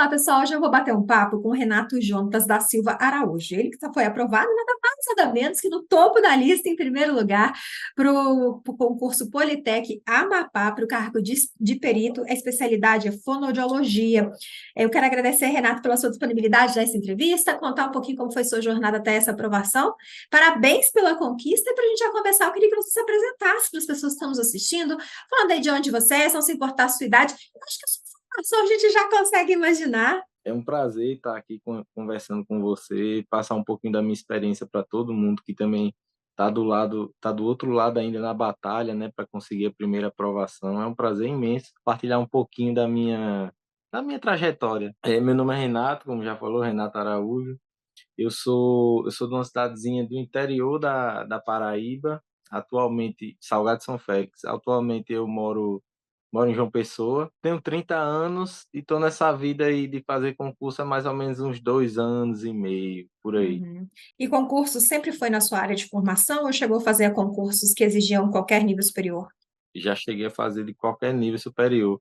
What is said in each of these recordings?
Olá, pessoal. Hoje eu vou bater um papo com o Renato Jonas da Silva Araújo. Ele que foi aprovado nada mais nada menos que no topo da lista, em primeiro lugar, para o concurso Politec Amapá, para o cargo de perito. A especialidade é fonoaudiologia. Eu quero agradecer, Renato, pela sua disponibilidade nessa entrevista, contar um pouquinho como foi sua jornada até essa aprovação. Parabéns pela conquista. E para a gente já começar, eu queria que você se apresentasse para as pessoas que estão nos assistindo, falando aí de onde você é, se não se importar a sua idade. Eu acho que só a gente já consegue imaginar. É um prazer estar aqui conversando com você, passar um pouquinho da minha experiência para todo mundo que também está do outro lado ainda na batalha, né, para conseguir a primeira aprovação. É um prazer imenso partilhar um pouquinho da minha trajetória. Meu nome é Renato, como já falou, Renato Araújo. Eu sou de uma cidadezinha do interior da Paraíba, atualmente Salgado de São Félix. Atualmente eu moro em João Pessoa, tenho 30 anos e estou nessa vida aí de fazer concurso há mais ou menos uns 2 anos e meio, por aí. Uhum. E concurso sempre foi na sua área de formação ou chegou a fazer concursos que exigiam qualquer nível superior? Já cheguei a fazer de qualquer nível superior.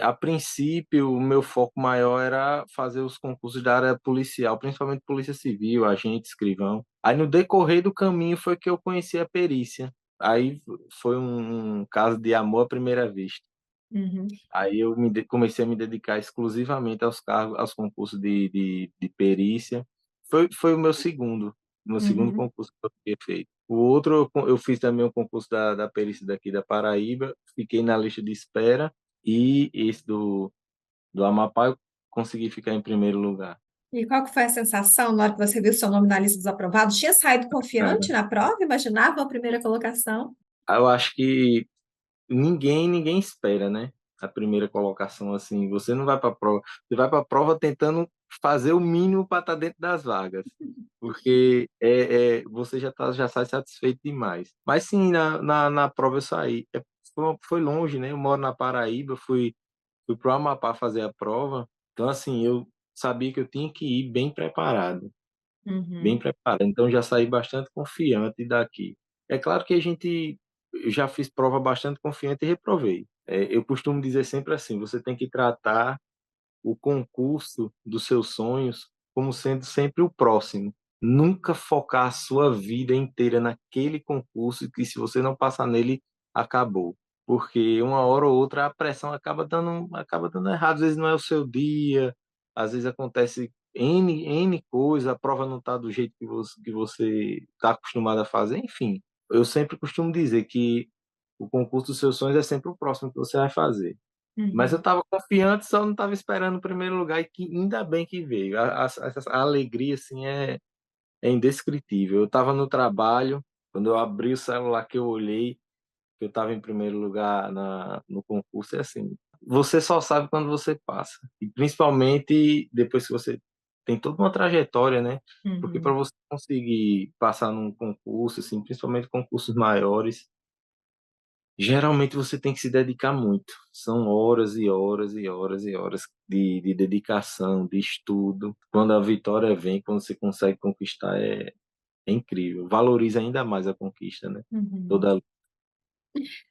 A princípio, o meu foco maior era fazer os concursos da área policial, principalmente Polícia Civil, agente, escrivão. Aí, no decorrer do caminho, foi que eu conheci a perícia. Aí foi um caso de amor à primeira vista. Uhum, Aí eu comecei a me dedicar exclusivamente aos cargos, aos concursos de perícia. Foi o meu segundo uhum. concurso que eu tinha feito. O outro, eu fiz também o concurso da perícia daqui da Paraíba, fiquei na lista de espera, e esse do Amapá eu consegui ficar em primeiro lugar. E qual que foi a sensação na hora que você viu seu nome na lista dos aprovados? Tinha saído confiante Cara, na prova? Imaginava a primeira colocação? eu acho que ninguém espera, né? A primeira colocação assim, você não vai para a prova, você vai para a prova tentando fazer o mínimo para estar dentro das vagas, porque você já sai satisfeito demais. Mas sim, na prova eu saí. Foi longe, né? Eu moro na Paraíba, fui para o Amapá fazer a prova, então assim, eu sabia que eu tinha que ir bem Uhum. preparado. Então já saí bastante confiante daqui. É claro que eu já fiz prova bastante confiante e reprovei. Eu costumo dizer sempre assim: você tem que tratar o concurso dos seus sonhos como sendo sempre o próximo. Nunca focar a sua vida inteira naquele concurso que se você não passar nele, acabou. Porque uma hora ou outra a pressão acaba dando errado. Às vezes não é o seu dia, às vezes acontece N coisa, a prova não está do jeito que você está acostumado a fazer, enfim. Eu sempre costumo dizer que o concurso dos seus sonhos é sempre o próximo que você vai fazer. Mas eu Uhum. estava confiante, só não estava esperando o primeiro lugar, e que ainda bem que veio. A alegria assim é indescritível. Eu estava no trabalho, quando eu abri o celular que eu olhei, que eu estava em primeiro lugar no concurso, é assim, você só sabe quando você passa. E principalmente depois que você tem toda uma trajetória, né? Porque para Uhum. você conseguir passar num concurso, assim, principalmente concursos maiores, geralmente você tem que se dedicar muito. São horas e horas e horas e horas de dedicação, de estudo. Quando a vitória vem, quando você consegue conquistar, é incrível. Valoriza ainda mais a conquista, né? Uhum. Toda.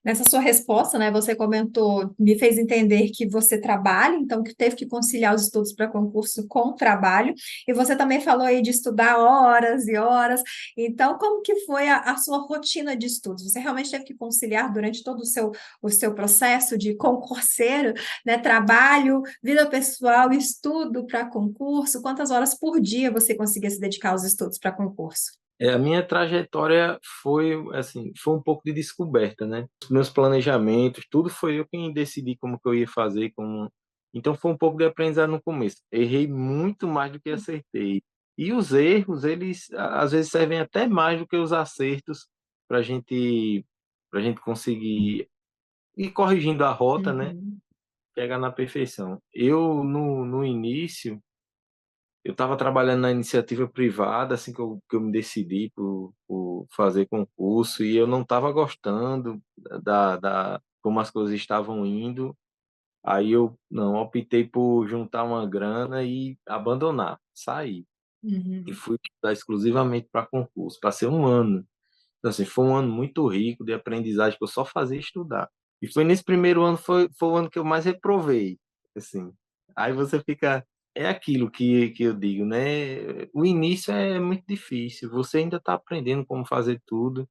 Nessa sua resposta, né, você comentou, me fez entender que você trabalha, então que teve que conciliar os estudos para concurso com o trabalho, e você também falou aí de estudar horas e horas. Então, como que foi a sua rotina de estudos? Você realmente teve que conciliar durante todo o seu processo de concurseiro, né, trabalho, vida pessoal, estudo para concurso? Quantas horas por dia você conseguia se dedicar aos estudos para concurso? A minha trajetória foi assim, foi um pouco de descoberta, né? Os meus planejamentos, tudo foi eu quem decidi como que eu ia fazer, como. Então foi um pouco de aprendizado no começo. Errei muito mais do que acertei. E os erros, eles às vezes servem até mais do que os acertos para para gente conseguir ir corrigindo a rota, né? Uhum. Chegar na perfeição. Eu no início eu estava trabalhando na iniciativa privada, assim que eu me decidi por fazer concurso, e eu não estava gostando como as coisas estavam indo. Aí eu não optei por juntar uma grana e abandonar, sair. E Uhum. fui estudar exclusivamente para concurso. Passei um ano. Então, assim, foi um ano muito rico de aprendizagem, que eu só fazia estudar. E foi nesse primeiro ano, foi o ano que eu mais reprovei. Assim. Aí você fica. é aquilo que eu digo, né? O início é muito difícil, você ainda está aprendendo como fazer tudo.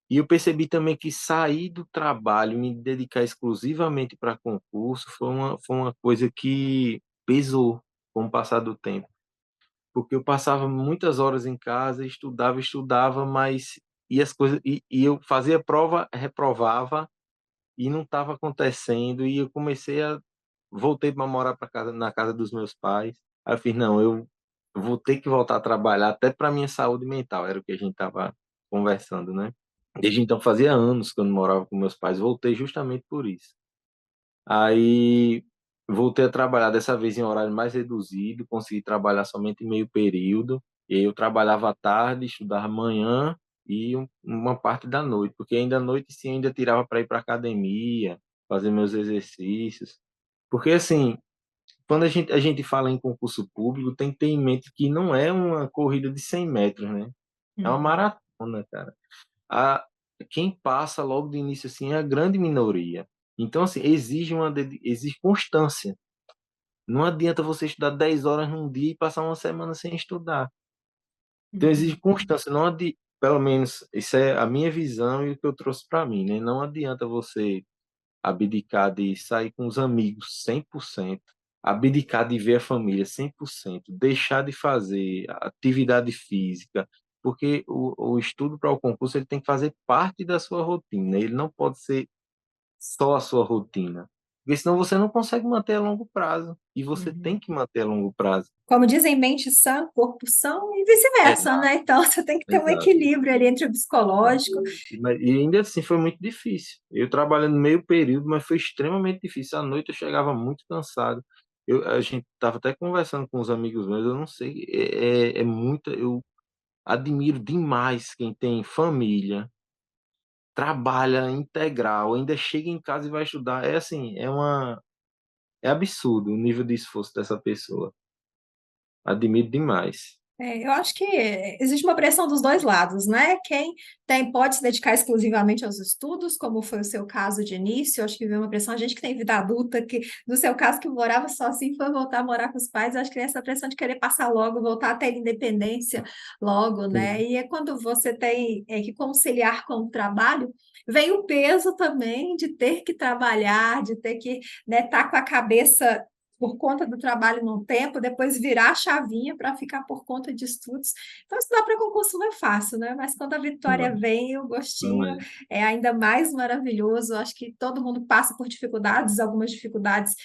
E eu percebi também que sair do trabalho, me dedicar exclusivamente para concurso, foi uma coisa que pesou com o passar do tempo. Porque eu passava muitas horas em casa, estudava, mas e eu fazia prova, reprovava e não estava acontecendo. E eu voltei para morar para casa, na casa dos meus pais. Aí eu fiz, não, eu vou ter que voltar a trabalhar até para minha saúde mental, era o que a gente estava conversando, né? Desde então fazia anos que eu não morava com meus pais, voltei justamente por isso. Aí voltei a trabalhar dessa vez em horário mais reduzido, consegui trabalhar somente meio período. E aí eu trabalhava à tarde, estudava manhã e uma parte da noite, porque ainda à noite sim ainda tirava para ir para academia, fazer meus exercícios. Porque assim, quando a gente fala em concurso público, tem que ter em mente que não é uma corrida de 100 metros, né? É uma Uhum, maratona, cara. A, quem passa logo de início assim é a grande minoria. Então, assim, exige constância. Não adianta você estudar 10 horas num dia e passar uma semana sem estudar. Então, exige uhum, constância. Pelo menos, isso é a minha visão e o que eu trouxe para mim, né? Não adianta você abdicar de sair com os amigos 100%, abdicar de ver a família 100%, deixar de fazer atividade física, porque o estudo para o concurso ele tem que fazer parte da sua rotina, ele não pode ser só a sua rotina, porque senão você não consegue manter a longo prazo, e você tem uhum. que manter a longo prazo. Como dizem, mente sã, corpo são e vice-versa, Exato, né? Então você tem que ter um exato. equilíbrio ali entre o psicológico. E ainda assim foi muito difícil. Eu trabalhando meio período, mas foi extremamente difícil. À noite eu chegava muito cansado. A gente estava até conversando com os amigos meus, eu não sei, eu admiro demais quem tem família, trabalha integral, ainda chega em casa e vai estudar. É assim, é absurdo o nível de esforço dessa pessoa. Admiro demais. Eu acho que existe uma pressão dos dois lados, né? Quem tem pode se dedicar exclusivamente aos estudos, como foi o seu caso de início. Eu acho que vem uma pressão, a gente que tem vida adulta, que no seu caso que morava só assim, foi voltar a morar com os pais, eu acho que tem essa pressão de querer passar logo, voltar a ter independência logo, né? Sim. E é quando você tem que conciliar com o trabalho, vem o peso também de ter que trabalhar, de ter que, né, estar com a cabeça por conta do trabalho num tempo, depois virar a chavinha para ficar por conta de estudos. Então, estudar para concurso não é fácil, né? Mas quando a vitória Não, vem, o não gostinho é. é ainda mais maravilhoso. Eu acho que todo mundo passa por dificuldades, algumas dificuldades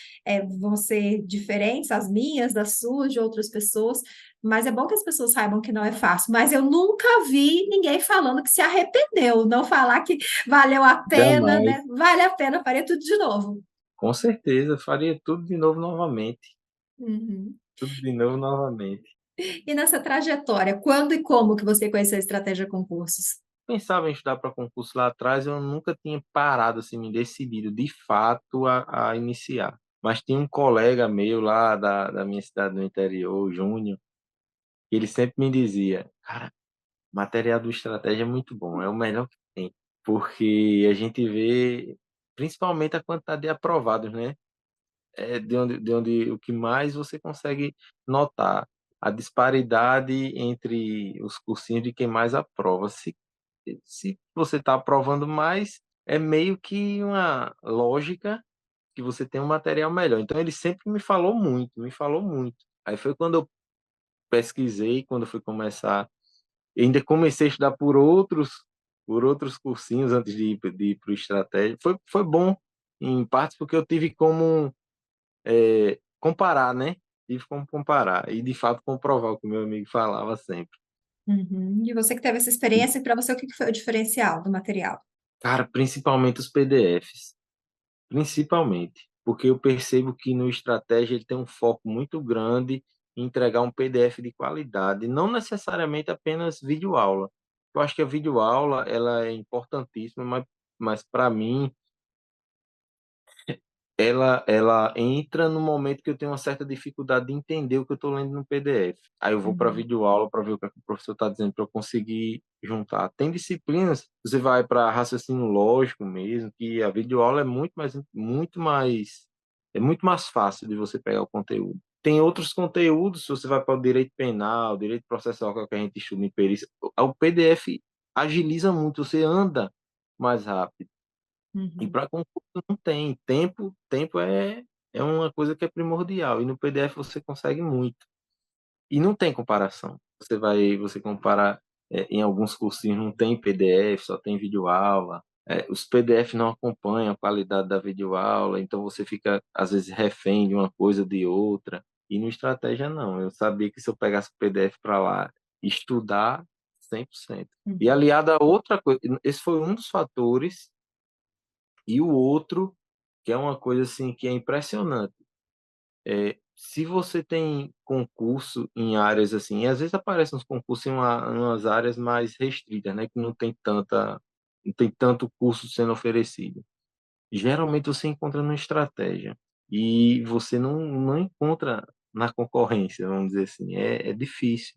vão ser diferentes, as minhas, das suas, de outras pessoas. Mas é bom que as pessoas saibam que não é fácil. Mas eu nunca vi ninguém falando que se arrependeu, não falar que valeu a pena, Jamais. né? Vale a pena, faria tudo de novo. Com certeza, faria tudo de novo novamente. Uhum. Tudo de novo novamente. E nessa trajetória, quando e como que você conheceu a estratégia concursos? Pensava em estudar para concurso lá atrás, eu nunca tinha parado, assim, me decidido de fato a iniciar. Mas tinha um colega meu lá da minha cidade no interior, o Júnior, que ele sempre me dizia, cara, material do Estratégia é muito bom, é o melhor que tem. Porque a gente vê principalmente a quantidade de aprovados, né? É de onde o que mais você consegue notar a disparidade entre os cursinhos de quem mais aprova. Se você está aprovando mais, é meio que uma lógica que você tem um material melhor. Então ele sempre me falou muito, me falou muito. Aí foi quando eu pesquisei, quando eu fui começar, eu ainda comecei a estudar por outros cursinhos antes de ir para o Estratégia. Foi bom, em partes, porque eu tive como comparar, né? Tive como comparar e de fato comprovar o que o meu amigo falava sempre. Uhum. E você que teve essa experiência, para você, o que que foi o diferencial do material? Cara, principalmente os PDFs, principalmente, porque eu percebo que no Estratégia ele tem um foco muito grande em entregar um PDF de qualidade, não necessariamente apenas videoaula. Eu acho que a videoaula ela é importantíssima, mas para mim ela entra no momento que eu tenho uma certa dificuldade de entender o que eu estou lendo no PDF. Aí eu vou para a Uhum. videoaula para ver o que, é que o professor está dizendo para eu conseguir juntar. Tem disciplinas, você vai para raciocínio lógico mesmo, que a videoaula é muito mais fácil de você pegar o conteúdo. tem outros conteúdos, se você vai para o direito penal, direito processual, que é o que a gente estuda em perícia, o PDF agiliza muito, você anda mais rápido. E Uhum, para concurso não tem. Tempo é uma coisa que é primordial. E no PDF você consegue muito. E não tem comparação. Você compara, em alguns cursinhos não tem PDF, só tem videoaula. Os PDF não acompanham a qualidade da videoaula, então você fica, às vezes, refém de uma coisa ou de outra. E no estratégia, não. Eu sabia que se eu pegasse o PDF para lá, estudar 100%. E uhum, aliado a outra coisa, esse foi um dos fatores, e o outro, que é uma coisa assim que é impressionante. Se você tem concurso em áreas assim, e às vezes aparecem uns concursos em umas áreas mais restritas, né, que não tem tanto curso sendo oferecido. Geralmente você encontra numa estratégia e você não encontra na concorrência, vamos dizer assim, é difícil.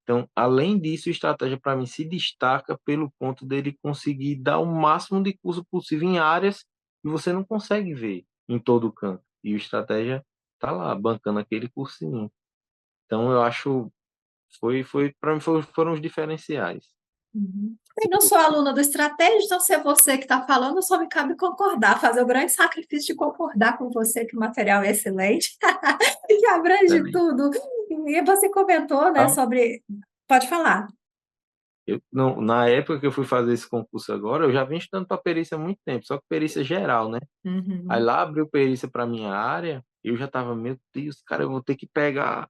Então, além disso, a estratégia para mim se destaca pelo ponto dele conseguir dar o máximo de curso possível em áreas que você não consegue ver em todo canto. E o estratégia tá lá bancando aquele cursinho. Então, eu acho foi para mim foram os diferenciais. uhum. Eu não sou aluna do Estratégia, então se é você que está falando, só me cabe concordar, fazer o grande sacrifício de concordar com você que o material é excelente, que abrange Também. tudo. E você comentou, né, Tá? sobre. Pode falar. Eu, não, na época que eu fui fazer esse concurso agora, eu já vim estudando para perícia há muito tempo, só que perícia geral, né? Aí Uhum, lá abriu perícia para minha área, eu já tava, meu Deus, cara, eu vou ter que pegar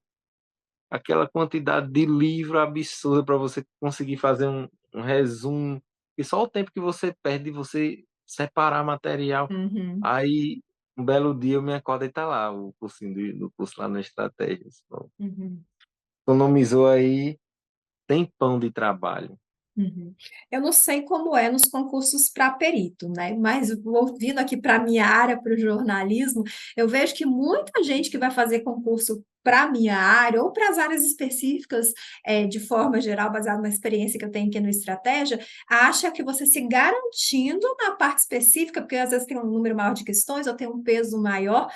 aquela quantidade de livro absurda para você conseguir fazer um resumo. E só o tempo que você perde de você separar material. uhum, Aí, um belo dia, eu me acordo e tá lá o cursinho do curso lá na Estratégias. uhum. Economizou aí tempão de trabalho. Uhum. Eu não sei como é nos concursos para perito, né? Mas ouvindo aqui para a minha área, para o jornalismo, eu vejo que muita gente que vai fazer concurso para a minha área ou para as áreas específicas, de forma geral, baseado na experiência que eu tenho aqui no Estratégia, acha que você se garantindo na parte específica, porque às vezes tem um número maior de questões ou tem um peso maior,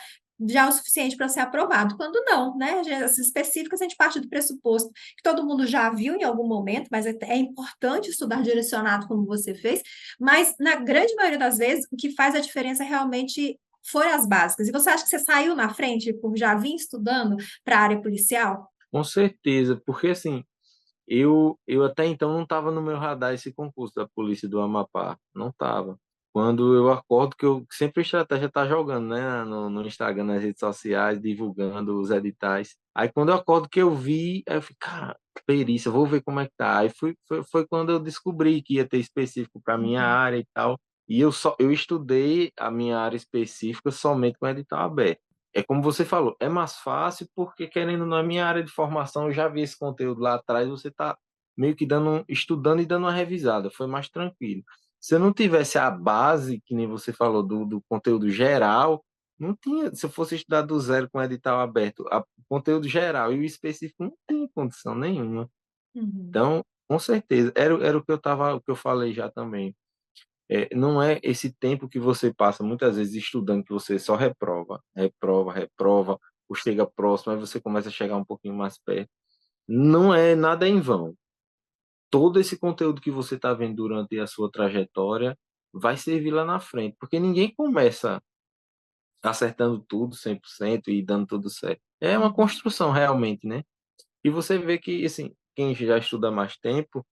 já é o suficiente para ser aprovado. Quando não, né? As específicas, a gente parte do pressuposto que todo mundo já viu em algum momento, mas é importante estudar direcionado como você fez, mas na grande maioria das vezes o que faz a diferença realmente foi as básicas. E você acha que você saiu na frente por já vir estudando para a área policial? Com certeza, porque assim, eu até então não estava no meu radar esse concurso da Polícia do Amapá. Não estava. Quando eu acordo, que eu sempre a estratégia tá jogando, né? No Instagram, nas redes sociais, divulgando os editais. Aí quando eu acordo que eu vi, aí eu fiquei, cara, perícia, vou ver como é que tá. Aí foi quando eu descobri que ia ter específico para minha Uhum, área e tal. E eu estudei a minha área específica somente com edital aberto. É como você falou, é mais fácil porque, querendo ou não, a minha área de formação, eu já vi esse conteúdo lá atrás, você está meio que estudando e dando uma revisada, foi mais tranquilo. Se eu não tivesse a base, que nem você falou, do conteúdo geral, não tinha, se eu fosse estudar do zero com edital aberto, o conteúdo geral e o específico não tem condição nenhuma. uhum, Então, com certeza, era o que eu falei já também. Não é esse tempo que você passa muitas vezes estudando que você só reprova, ou chega próximo, aí você começa a chegar um pouquinho mais perto. Não é nada em vão. Todo esse conteúdo que você está vendo durante a sua trajetória vai servir lá na frente, porque ninguém começa acertando tudo 100% e dando tudo certo. É uma uhum, construção realmente, né? E você vê que, assim, quem já estuda mais tempo,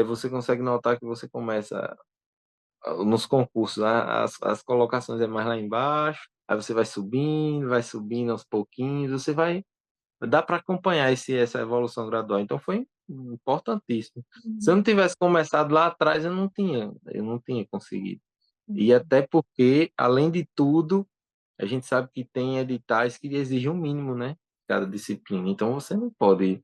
você consegue notar que você começa nos concursos, as colocações é mais lá embaixo, aí você vai subindo aos pouquinhos, você vai, dá para acompanhar essa evolução gradual. Então foi importantíssimo. Se eu não uhum, tivesse começado lá atrás, eu não tinha conseguido. E uhum, até porque, além de tudo, a gente sabe que tem editais que exigem o mínimo, né? Cada disciplina. Então você não pode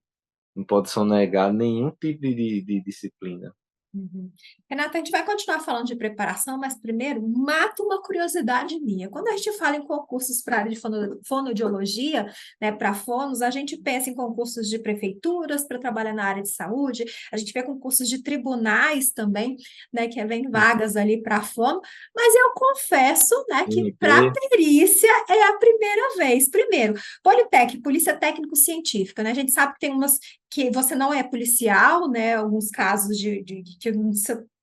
sonegar nenhum tipo de disciplina. Uhum. Renata, a gente vai continuar falando de preparação, mas primeiro, mata uma curiosidade minha. Quando a gente fala em concursos para a área de fonoaudiologia, né, para fonos, a gente pensa em concursos de prefeituras para trabalhar na área de saúde, a gente vê concursos de tribunais também, né, que vem vagas ali para fono, mas eu confesso, né, que para MP, perícia é a primeira vez. Primeiro, Politec, Polícia Técnico-Científica, né? A gente sabe que tem umas que você não é policial, né? Alguns casos de que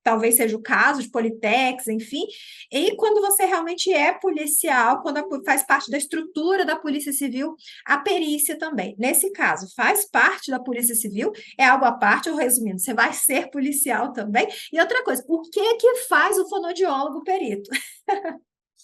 talvez seja o caso de Politex, enfim. E quando você realmente é policial, quando faz parte da estrutura da Polícia Civil, a perícia também. Nesse caso, faz parte da Polícia Civil, é algo à parte, ou resumindo, você vai ser policial também. E outra coisa, o que que faz o fonoaudiólogo perito?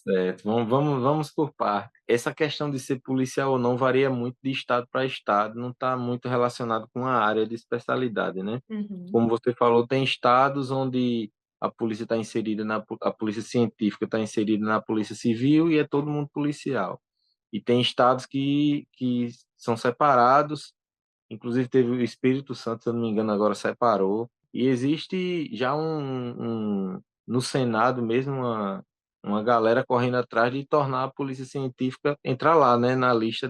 certo. Vamos por parte. Essa questão de ser policial ou não varia muito de estado para estado, não está muito relacionado com a área de especialidade, né? Uhum. Como você falou, tem estados onde a polícia está inserida a polícia científica está inserida na polícia civil e é todo mundo policial. E tem estados que são separados, inclusive teve o Espírito Santo, se eu não me engano, agora separou. E existe já no Senado mesmo uma galera correndo atrás de tornar a polícia científica entrar lá, né, na lista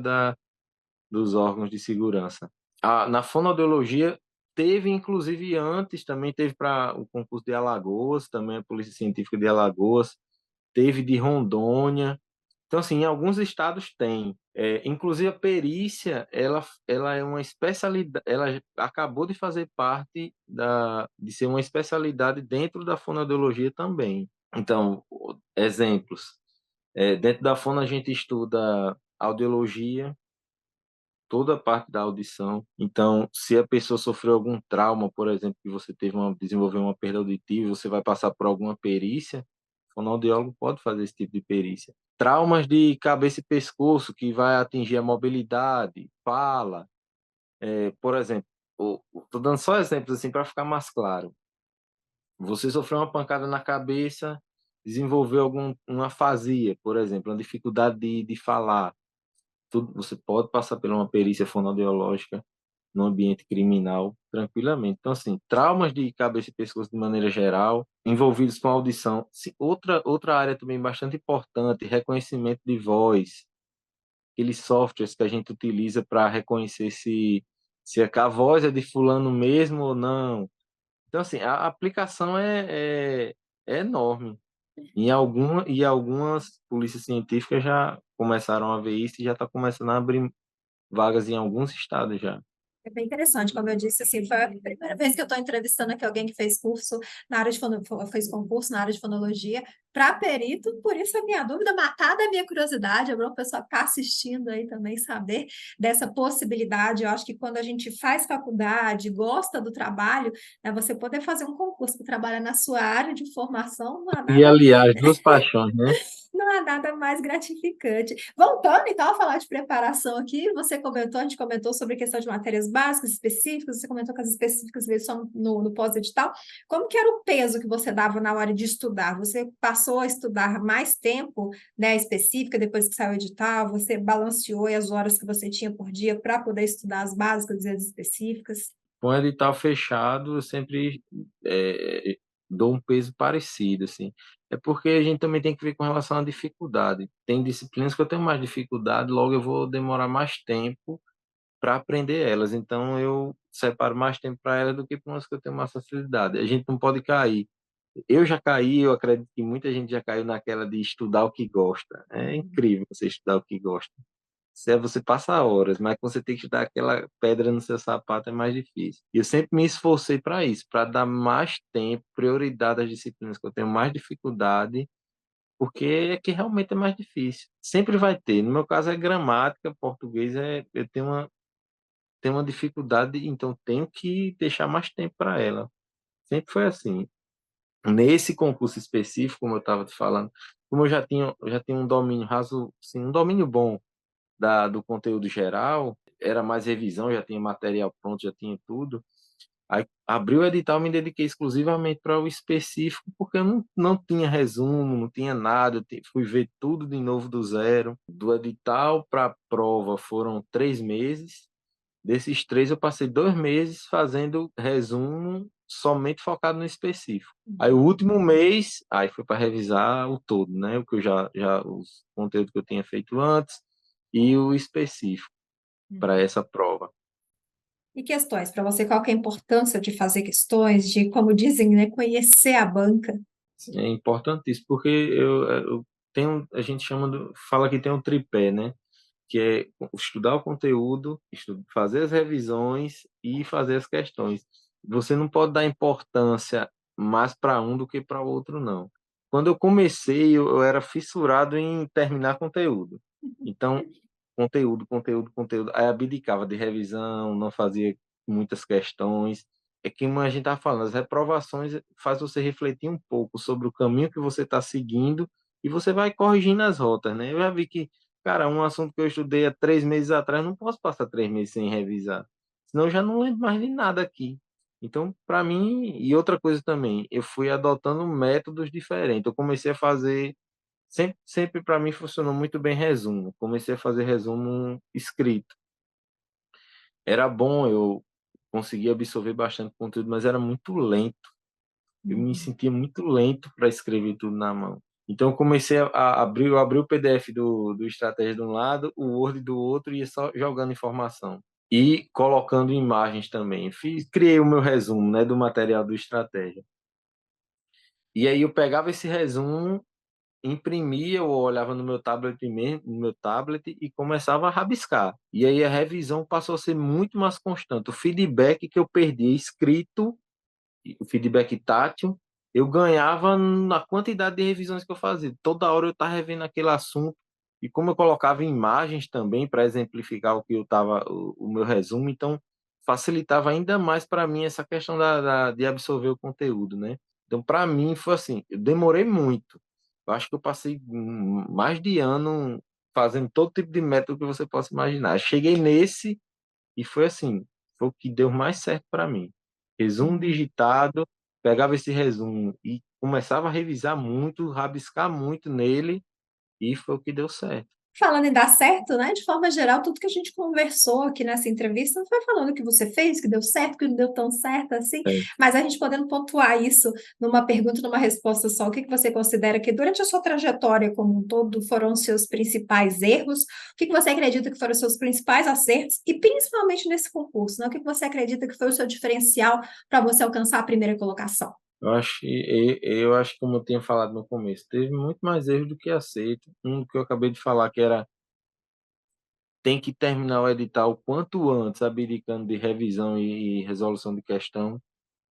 dos órgãos de segurança. Na fonoaudiologia teve, inclusive antes, também teve para o concurso de Alagoas, também a Polícia Científica de Alagoas, teve de Rondônia. Então, assim, em alguns estados tem. Inclusive a perícia, ela é uma especialidade, ela acabou de fazer parte de ser uma especialidade dentro da fonoaudiologia também. Então, exemplos. Dentro da fono a gente estuda audiologia, toda a parte da audição. Então, se a pessoa sofreu algum trauma, por exemplo, que você desenvolveu uma perda auditiva, você vai passar por alguma perícia, o fonoaudiólogo pode fazer esse tipo de perícia. Traumas de cabeça e pescoço, que vai atingir a mobilidade, fala, por exemplo, estou dando só exemplos assim para ficar mais claro. Você sofreu uma pancada na cabeça, desenvolveu uma afasia, por exemplo, uma dificuldade de falar. Você pode passar por uma perícia fonoaudiológica no ambiente criminal tranquilamente. Então, assim, traumas de cabeça e pescoço de maneira geral, envolvidos com audição. Outra área também bastante importante, reconhecimento de voz, aqueles softwares que a gente utiliza para reconhecer se a voz é de fulano mesmo ou não. Então, assim, a aplicação é enorme. E algumas polícias científicas já começaram a ver isso e já está começando a abrir vagas em alguns estados já. É bem interessante, como eu disse, assim, foi a primeira vez que eu estou entrevistando aqui alguém que fez curso na área de fez concurso na área de fonologia para perito, por isso a minha dúvida, matada a minha curiosidade, é bom o pessoal que está assistindo aí também saber dessa possibilidade. Eu acho que quando a gente faz faculdade, gosta do trabalho, né, você poder fazer um concurso para trabalhar na sua área de formação, não há E nada aliás, duas paixões, né? não há nada mais gratificante. Voltando, então, a falar de preparação aqui, você comentou, a gente comentou sobre a questão de matérias básicas, específicas, você comentou que as específicas veio só no pós-edital. Como que era o peso que você dava na hora de estudar? Você passou a estudar mais tempo, né, específica, depois que saiu o edital? Você balanceou as horas que você tinha por dia para poder estudar as básicas e as específicas? Com o edital fechado, eu sempre dou um peso parecido, assim. É porque a gente também tem que ver com relação à dificuldade. Tem disciplinas que eu tenho mais dificuldade, logo eu vou demorar mais tempo para aprender elas. Então, eu separo mais tempo para elas do que para umas que eu tenho mais facilidade. A gente não pode cair. Eu já caí, eu acredito que muita gente já caiu naquela de estudar o que gosta. É incrível você estudar o que gosta. Você passa horas, mas quando você tem que dar aquela pedra no seu sapato é mais difícil. E eu sempre me esforcei para isso, para dar mais tempo, prioridade às disciplinas que eu tenho mais dificuldade, porque é que realmente é mais difícil. Sempre vai ter. No meu caso é gramática, português eu tenho uma dificuldade, então tenho que deixar mais tempo para ela. Sempre foi assim. Nesse concurso específico, como eu estava te falando, como eu já tinha um domínio raso, assim, um domínio bom do conteúdo geral, era mais revisão, já tinha material pronto, já tinha tudo. Aí abri o edital, me dediquei exclusivamente para o específico, porque eu não tinha resumo, não tinha nada, fui ver tudo de novo do zero. Do edital para a prova foram 3 meses. Desses 3, eu passei 2 meses fazendo resumo somente focado no específico. Aí o Uhum. último mês, aí foi para revisar o todo, né? O que eu os conteúdos que eu tinha feito antes e o específico para Uhum. essa prova. E questões, para você, qual que é a importância de fazer questões, de, como dizem, né, conhecer a banca? É importantíssimo, porque eu tenho, a gente fala que tem um tripé, né? Que é estudar o conteúdo, fazer as revisões e fazer as questões. Você não pode dar importância mais para um do que para o outro, não. Quando eu comecei, eu era fissurado em terminar conteúdo. Então, conteúdo, conteúdo, conteúdo. Aí abdicava de revisão, não fazia muitas questões. É que como a gente está falando, as reprovações faz você refletir um pouco sobre o caminho que você está seguindo e você vai corrigindo as rotas, né? Eu já vi que, cara, um assunto que eu estudei há 3 meses atrás, não posso passar 3 meses sem revisar, senão eu já não lembro mais de nada aqui. Então, para mim, e outra coisa também, eu fui adotando métodos diferentes. Eu comecei a fazer sempre para mim funcionou muito bem resumo. Comecei a fazer resumo escrito. Era bom, eu conseguia absorver bastante conteúdo, mas era muito lento. Eu me Uhum. sentia muito lento para escrever tudo na mão. Então eu comecei eu abri o PDF do Estratégia de um lado, o Word do outro e ia só jogando informação. E colocando imagens também. Criei o meu resumo, né, do material do Estratégia. E aí eu pegava esse resumo, imprimia ou olhava no meu tablet mesmo, no meu tablet e começava a rabiscar. E aí a revisão passou a ser muito mais constante. O feedback que eu perdi escrito, o feedback tátil, eu ganhava na quantidade de revisões que eu fazia. Toda hora eu estava revendo aquele assunto. E como eu colocava imagens também para exemplificar o que eu estava, o meu resumo, então facilitava ainda mais para mim essa questão de absorver o conteúdo, né? Então, para mim, foi assim, eu demorei muito. Eu acho que eu passei mais de ano fazendo todo tipo de método que você possa imaginar. Cheguei nesse e foi assim, foi o que deu mais certo para mim. Resumo Uhum. digitado, pegava esse resumo e começava a revisar muito, rabiscar muito nele, e foi o que deu certo. Falando em dar certo, né? De forma geral, tudo que a gente conversou aqui nessa entrevista foi falando que você fez, que deu certo, que não deu tão certo assim, É. mas a gente podendo pontuar isso numa pergunta, numa resposta só, o que que você considera que durante a sua trajetória como um todo foram os seus principais erros? O que que você acredita que foram os seus principais acertos? E principalmente nesse concurso, né? O que que você acredita que foi o seu diferencial para você alcançar a primeira colocação? Eu acho que, como eu tinha falado no começo, teve muito mais erro do que aceito. Um que eu acabei de falar, que era tem que terminar o edital o quanto antes, abdicando de revisão e resolução de questão,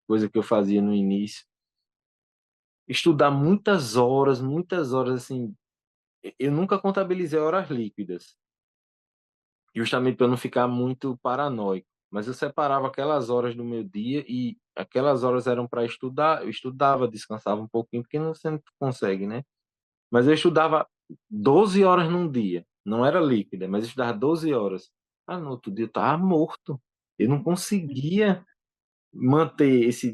coisa que eu fazia no início. Estudar muitas horas, assim, eu nunca contabilizei horas líquidas, justamente para não ficar muito paranoico. Mas eu separava aquelas horas do meu dia e aquelas horas eram para estudar. Eu estudava, descansava um pouquinho, porque não sempre consegue, né? Mas eu estudava 12 horas num dia. Não era líquida, mas eu estudava 12 horas. Ah, no outro dia eu estava morto. Eu não conseguia manter esse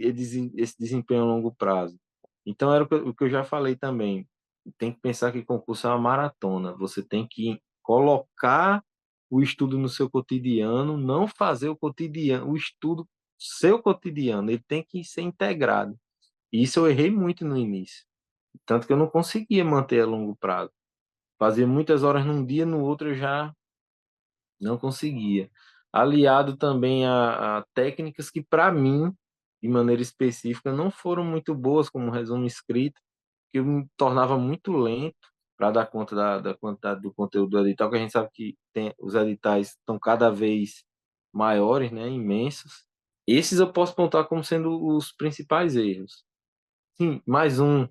desempenho a longo prazo. Então, era o que eu já falei também. Tem que pensar que concurso é uma maratona. Você tem que colocar o estudo no seu cotidiano, não fazer o cotidiano, o estudo seu cotidiano. Ele tem que ser integrado. E isso eu errei muito no início. Tanto que eu não conseguia manter a longo prazo. Fazia muitas horas num dia, no outro eu já não conseguia. Aliado também a técnicas que, para mim, de maneira específica, não foram muito boas, como resumo escrito, que eu me tornava muito lento para dar conta da quantidade do conteúdo do edital, que a gente sabe que os editais estão cada vez maiores, né, imensos. Esses eu posso pontuar como sendo os principais erros. Sim, mais um,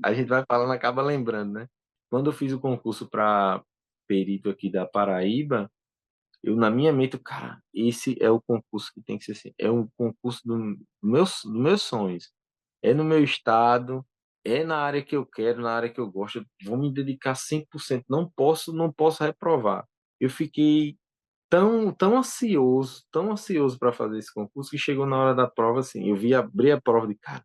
a gente vai falando, acaba lembrando, né? Quando eu fiz o concurso para perito aqui da Paraíba, eu, na minha mente, cara, esse é o concurso que tem que ser assim. É um concurso dos meus sonhos. É no meu estado, é na área que eu quero, na área que eu gosto. Eu vou me dedicar 100%. Não posso reprovar. Eu fiquei tão ansioso para fazer esse concurso que chegou na hora da prova, assim. Abri a prova de cara.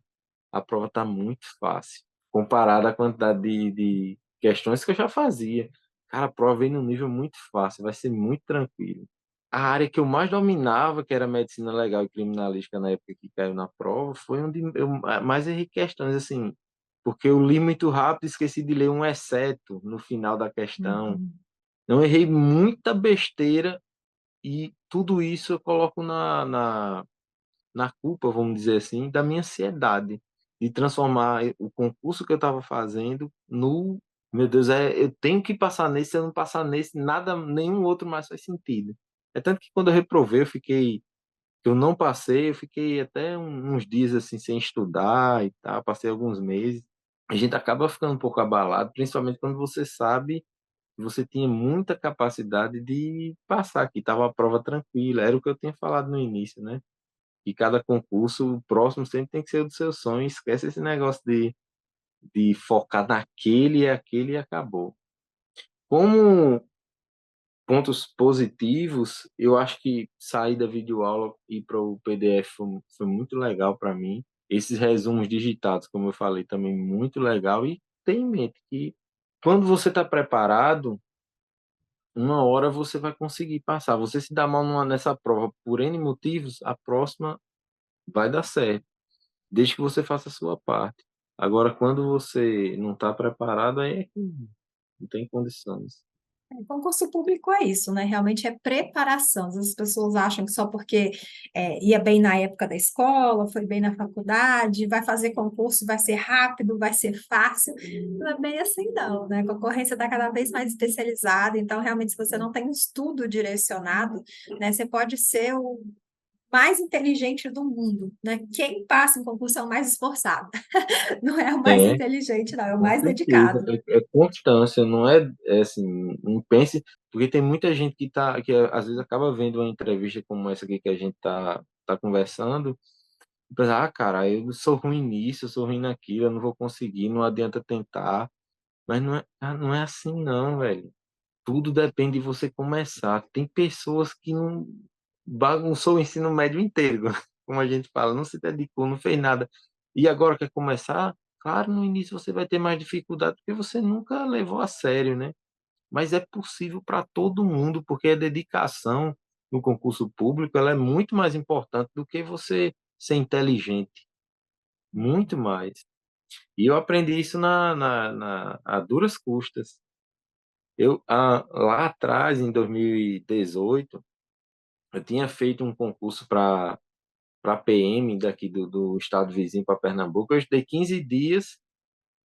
A prova tá muito fácil, comparada à quantidade de questões que eu já fazia. Cara, a prova vem num nível muito fácil, vai ser muito tranquilo. a área que eu mais dominava, que era medicina legal e criminalística na época que caiu na prova, foi onde eu mais errei questões, assim, porque eu li muito rápido e esqueci de ler um exceto no final da questão. Uhum. Não errei muita besteira e tudo isso eu coloco na culpa, vamos dizer assim, da minha ansiedade de transformar o concurso que eu estava fazendo no, meu Deus, eu tenho que passar nesse, se eu não passar nesse, nada, nenhum outro mais faz sentido. É tanto que quando eu reprovei, eu não passei, eu fiquei até uns dias assim sem estudar e tal, passei alguns meses. A gente acaba ficando um pouco abalado, principalmente quando você sabe que você tinha muita capacidade de passar, que estava a prova tranquila, era o que eu tinha falado no início, né? E cada concurso, o próximo sempre tem que ser o do seu sonho. Esquece esse negócio de focar naquele e aquele e acabou. Como pontos positivos, eu acho que sair da videoaula e para o PDF foi muito legal para mim. Esses resumos digitados, como eu falei, também muito legal. E tem em mente que quando você está preparado, uma hora você vai conseguir passar. Você se dá mal nessa prova por N motivos, a próxima vai dar certo, desde que você faça a sua parte. Agora, quando você não está preparado, aí é que não tem condições. Concurso público é isso, né? Realmente é preparação. As pessoas acham que só porque ia bem na época da escola, foi bem na faculdade, vai fazer concurso, vai ser rápido, vai ser fácil. Não é bem assim, não, né? A concorrência está cada vez mais especializada, então, realmente, se você não tem um estudo direcionado, né, você pode ser o mais inteligente do mundo, né? Quem passa em concurso é o mais esforçado, não é o mais É, inteligente, não, é o com mais certeza. dedicado. É constância, não é assim, não pense, porque tem muita gente que às vezes acaba vendo uma entrevista como essa aqui que a gente tá conversando, e pensa, cara, eu sou ruim nisso, eu sou ruim naquilo, eu não vou conseguir, não adianta tentar. Mas não é assim não, velho. Tudo depende de você começar. Tem pessoas que não bagunçou o ensino médio inteiro, como a gente fala, não se dedicou, não fez nada. E agora quer começar? Claro, no início você vai ter mais dificuldade porque você nunca levou a sério, né? Mas é possível para todo mundo, porque a dedicação no concurso público ela é muito mais importante do que você ser inteligente, muito mais. E eu aprendi isso a duras custas. Lá atrás, em 2018, eu tinha feito um concurso para PM daqui do estado vizinho para Pernambuco. Eu estudei 15 dias,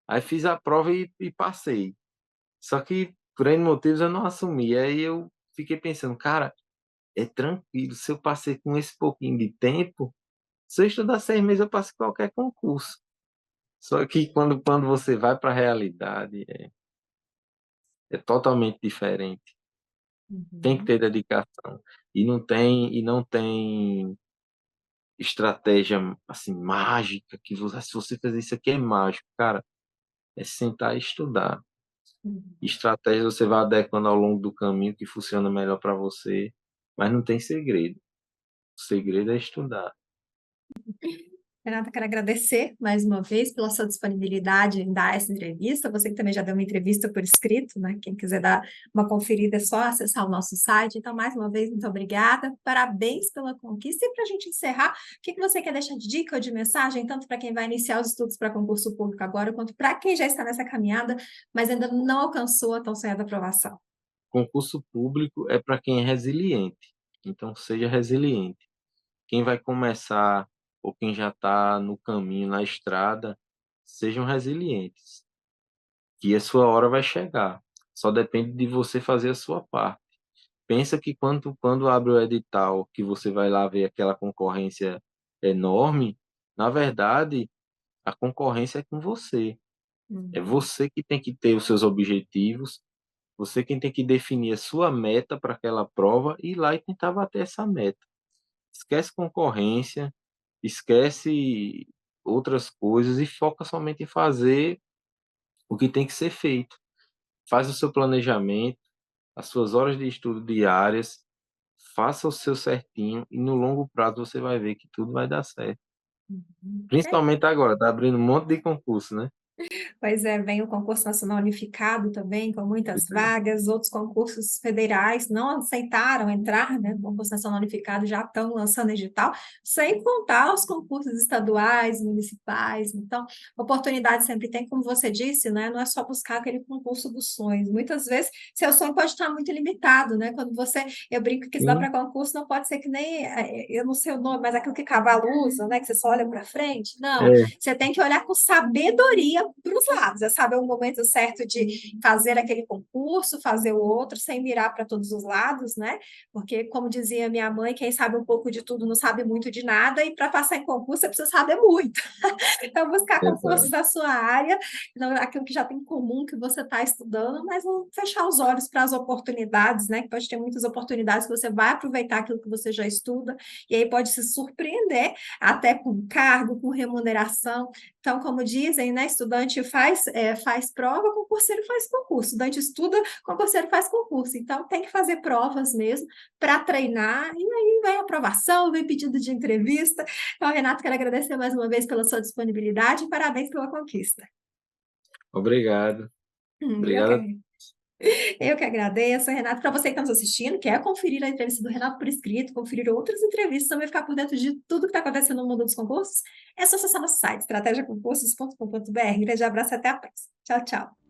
aí fiz a prova e passei. Só que, por N motivos, eu não assumi. Aí eu fiquei pensando, cara, é tranquilo. Se eu passei com esse pouquinho de tempo, se eu estudar 6 meses, eu passo em qualquer concurso. Só que quando você vai para a realidade, é totalmente diferente. Tem que Uhum. ter dedicação. E não tem estratégia assim mágica que se você fazer isso aqui é mágico, cara, é sentar e estudar. Uhum. Estratégia você vai adequando ao longo do caminho que funciona melhor para você, mas não tem segredo. O segredo é estudar. Renata, quero agradecer mais uma vez pela sua disponibilidade em dar essa entrevista. Você que também já deu uma entrevista por escrito, né? Quem quiser dar uma conferida é só acessar o nosso site. Então, mais uma vez, muito obrigada. Parabéns pela conquista. E para a gente encerrar, o que que você quer deixar de dica ou de mensagem, tanto para quem vai iniciar os estudos para concurso público agora, quanto para quem já está nessa caminhada, mas ainda não alcançou a tão sonhada aprovação? Concurso público é para quem é resiliente. Então seja resiliente. Quem vai começar ou quem já está no caminho, na estrada, sejam resilientes, que a sua hora vai chegar. Só depende de você fazer a sua parte. Pensa que quando abre o edital, que você vai lá ver aquela concorrência enorme, na verdade, a concorrência é com você. É Uhum. você que tem que ter os seus objetivos, você quem tem que definir a sua meta para aquela prova e ir lá e tentar bater essa meta. Esquece concorrência, esquece outras coisas e foca somente em fazer o que tem que ser feito. Faz o seu planejamento, as suas horas de estudo diárias, faça o seu certinho e no longo prazo você vai ver que tudo vai dar certo. Uhum. Principalmente agora, tá abrindo um monte de concurso, né? Pois é, vem o concurso nacional unificado também, com Pois muitas é, vagas, outros concursos federais não aceitaram entrar, né? O concurso nacional unificado já estão lançando edital, sem contar os concursos estaduais, municipais. Então, oportunidade sempre tem, como você disse, né? Não é só buscar aquele concurso dos sonhos. Muitas vezes, seu sonho pode estar muito limitado, né? Quando você, eu brinco que estudar sim, para concurso não pode ser que nem, eu não sei o nome, mas aquilo que cavalo usa, né? Que você só olha para frente. Não, é, você tem que olhar com sabedoria para os lados, é saber o momento certo de fazer aquele concurso, fazer o outro, sem mirar para todos os lados, né? Porque, como dizia minha mãe, quem sabe um pouco de tudo não sabe muito de nada, e para passar em concurso você precisa saber muito. Então, buscar concursos exato, da sua área, não aquilo que já tem em comum que você está estudando, mas não fechar os olhos para as oportunidades, né? Que pode ter muitas oportunidades que você vai aproveitar aquilo que você já estuda, e aí pode se surpreender até com cargo, com remuneração. Então, como dizem, né, estudante faz prova, concurseiro faz concurso. Estudante estuda, concurseiro faz concurso. Então, tem que fazer provas mesmo para treinar, e aí vem aprovação, vem pedido de entrevista. Então, Renato, quero agradecer mais uma vez pela sua disponibilidade e parabéns pela conquista. obrigado, Eu obrigado. que, eu que agradeço, Renato. Para você que está nos assistindo, quer conferir a entrevista do Renato por escrito, conferir outras entrevistas, também ficar por dentro de tudo que está acontecendo no mundo dos concursos, é só acessar nosso site, estratégiaconcursos.com.br. Grande abraço e até a próxima. Tchau, tchau.